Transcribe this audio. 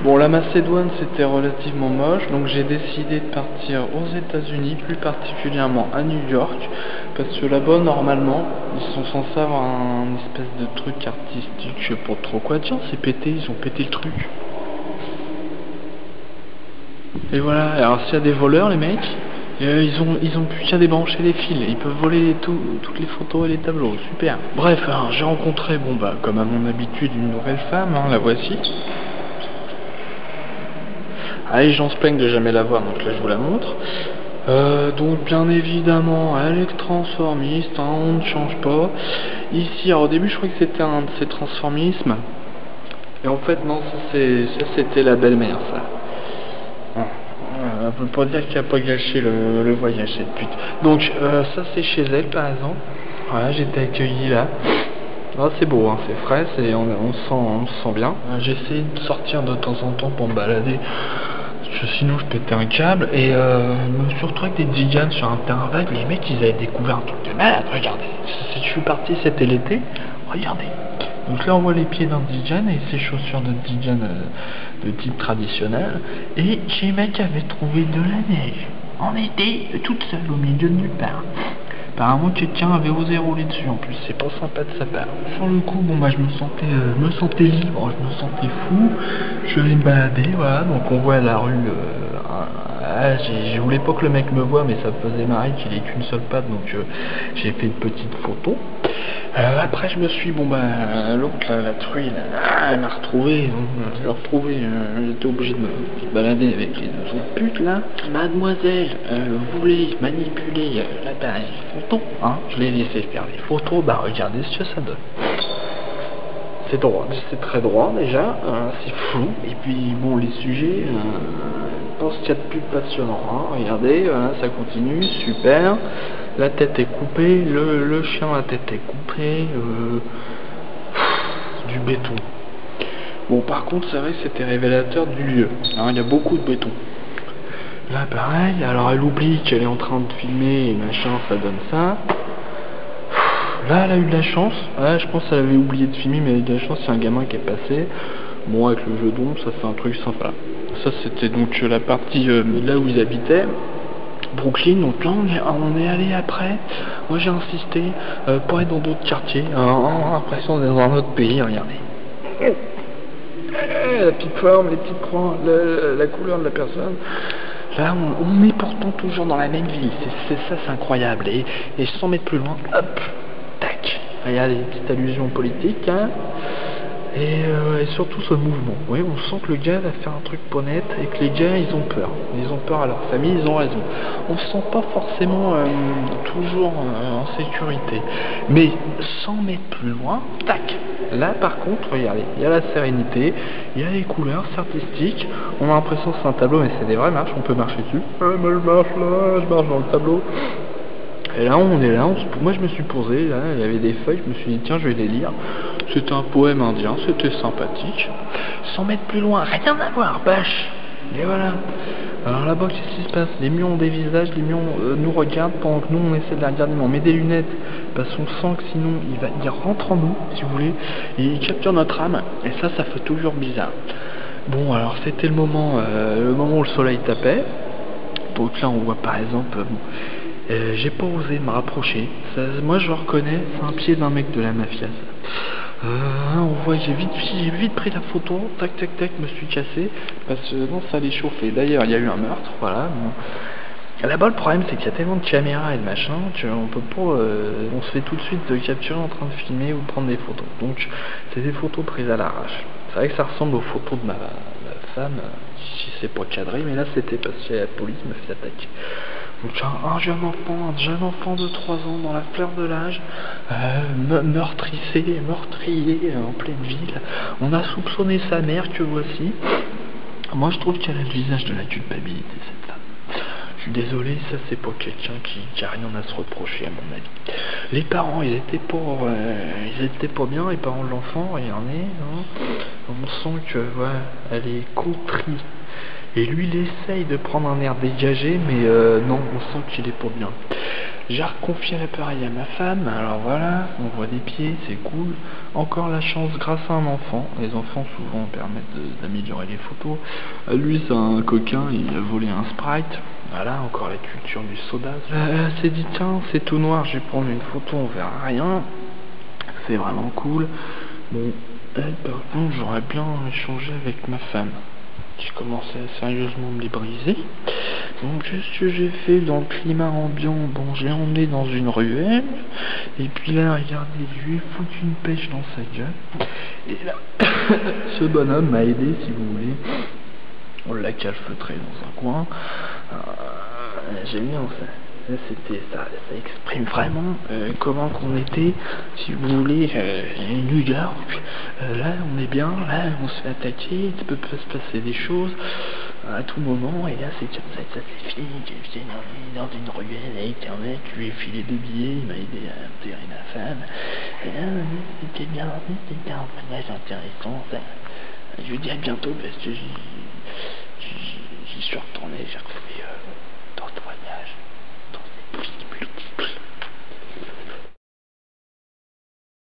Bon, la Macédoine c'était relativement moche, donc j'ai décidé de partir aux États-Unis, plus particulièrement à New York, parce que là-bas normalement ils sont censés avoir un espèce de truc artistique, je sais pas trop quoi. Tiens, c'est pété, ils ont pété le truc. Et voilà, alors s'il y a des voleurs, les mecs, ils ont plus qu'à débrancher les fils, ils peuvent voler toutes les photos et les tableaux, super. Bref, alors, j'ai rencontré, bon bah, comme à mon habitude, une nouvelle femme, hein, la voici. Ah, les gens se plaignent de jamais la voir, donc là je vous la montre. Donc bien évidemment, elle est transformiste, hein, on ne change pas. Ici, alors au début je croyais que c'était un de ces transformismes. Et en fait non, ça c'était la belle-mère, ça. On peut pas dire qu'il a pas gâché le voyage, cette pute. Donc ça c'est chez elle par exemple. Voilà, j'étais accueilli là. Ah, c'est beau, hein, c'est frais, on se sent bien. J'essaie de sortir de temps en temps pour me balader. Sinon je pétais un câble et je me suis retrouvé avec des gigantes sur un terrain vague. Les mecs ils avaient découvert un truc de malade, regardez. Si je suis parti c'était l'été, regardez. Donc là on voit les pieds d'un Dijan et ses chaussures de Dijan de type traditionnel. Et les mecs avaient trouvé de la neige en été, toute seule au milieu de nulle part. Apparemment quelqu'un avait osé rouler dessus en plus, c'est pas sympa de sa part. Sur le coup, bon bah je me sentais libre, je me sentais fou, je suis allé me balader, voilà, donc on voit la rue, je voulais pas que le mec me voie mais ça me faisait marrer qu'il ait qu'une seule patte, donc j'ai fait une petite photo. Après je me suis, bon bah l'autre la truie, elle m'a retrouvé, je l'ai retrouvé, j'étais obligé de me balader avec les deux autres putes là. Mademoiselle, voulait manipuler l'appareil photo, hein, je l'ai laissé faire les photos, bah regardez ce que ça donne. C'est droit, c'est très droit déjà, c'est flou, et puis bon les sujets, je pense qu'il y a de plus passionnant, hein. Regardez, ça continue, super, la tête est coupée, le chien, la tête est coupée, du béton. Bon par contre c'est vrai que c'était révélateur du lieu, hein, il y a beaucoup de béton. Là pareil, alors elle oublie qu'elle est en train de filmer et machin, ça donne ça. Là elle a eu de la chance, je pense qu'elle avait oublié de filmer mais elle a eu de la chance, c'est un gamin qui est passé. Bon avec le jeu d'ombre ça fait un truc sympa. Ça c'était donc la partie là où ils habitaient, Brooklyn, donc là on est allé après, moi j'ai insisté pour être dans d'autres quartiers, l'impression d'être dans un autre pays, regardez. La petite forme, les petites croix, la couleur de la personne. Là, on est pourtant toujours dans la même ville, c'est incroyable. Et 100 mètres plus loin, hop, tac. Il y a des petites allusions politiques, hein. Et surtout ce mouvement. Oui, on sent que le gars va faire un truc pas net et que les gars ils ont peur. Ils ont peur à leur famille, ils ont raison. On se sent pas forcément toujours en sécurité. Mais 100 mètres plus loin, tac. Là par contre, regardez, il y a la sérénité, il y a les couleurs, c'est artistique. On a l'impression que c'est un tableau, mais c'est des vraies marches, on peut marcher dessus. Mais je marche là, je marche dans le tableau. Et là on est là, moi je me suis posé, là, il y avait des feuilles, je me suis dit tiens je vais les lire. C'était un poème indien, c'était sympathique. 100 mètres plus loin, rien à voir, bâche. Et voilà. Alors là-bas qu'est-ce qui se passe? Les mions ont des visages, les mions nous regardent pendant que nous on essaie de les regarder, mais on met des lunettes parce qu'on sent que sinon il rentre en nous, si vous voulez, et il capture notre âme, et ça fait toujours bizarre. Bon alors c'était le moment où le soleil tapait. Donc là on voit par exemple... j'ai pas osé me rapprocher. Ça, moi je le reconnais, c'est un pied d'un mec de la mafia. On voit, j'ai vite pris la photo, tac tac tac, me suis cassé parce que non ça allait chauffer. D'ailleurs il y a eu un meurtre, voilà. Bon. Là-bas le problème c'est qu'il y a tellement de caméras et de machin qu'on peut pas, on se fait tout de suite capturer en train de filmer ou de prendre des photos. Donc c'est des photos prises à l'arrache. C'est vrai que ça ressemble aux photos de ma femme, si c'est pas cadré, mais là c'était parce que la police me fait attaquer. Donc un jeune enfant de 3 ans dans la fleur de l'âge, meurtrier en pleine ville. On a soupçonné sa mère que voici. Moi je trouve qu'elle a le visage de la culpabilité cette femme. Je suis désolé, ça c'est pas quelqu'un qui a rien à se reprocher à mon avis. Les parents ils étaient pas bien, les parents de l'enfant, regardez, hein. On sent que ouais, elle est contrie. Et lui il essaye de prendre un air dégagé mais non, on sent qu'il est pas bien. J'ai reconfié l'appareil à ma femme, alors voilà, on voit des pieds, c'est cool. Encore la chance grâce à un enfant. Les enfants souvent permettent d'améliorer les photos. Lui c'est un coquin, il a volé un Sprite. Voilà, encore la culture du soda. C'est dit tiens, c'est tout noir, je vais prendre une photo, on verra rien. C'est vraiment cool. Bon, elle par contre j'aurais bien échangé avec ma femme. J'ai commencé à sérieusement me les briser. Donc qu'est-ce que j'ai fait dans le climat ambiant? Bon, je l'ai emmené dans une ruelle. Et puis là, regardez, je lui ai foutu une pêche dans sa gueule. Et là, ce bonhomme m'a aidé, si vous voulez. On l'a calfeutré dans un coin. J'aime bien ça. Ça exprime vraiment comment qu'on était, si vous voulez, New York. Là, on est bien, là, on se fait attaquer, il peut se passer des choses à tout moment, et là, c'est comme ça que ça s'est fini. J'étais dans une ruelle avec un mec, je lui ai filé 2 billets, il m'a aidé à enterrer ma femme. Et là, c'était bien, un voyage intéressant. Ça. Je vous dis à bientôt parce que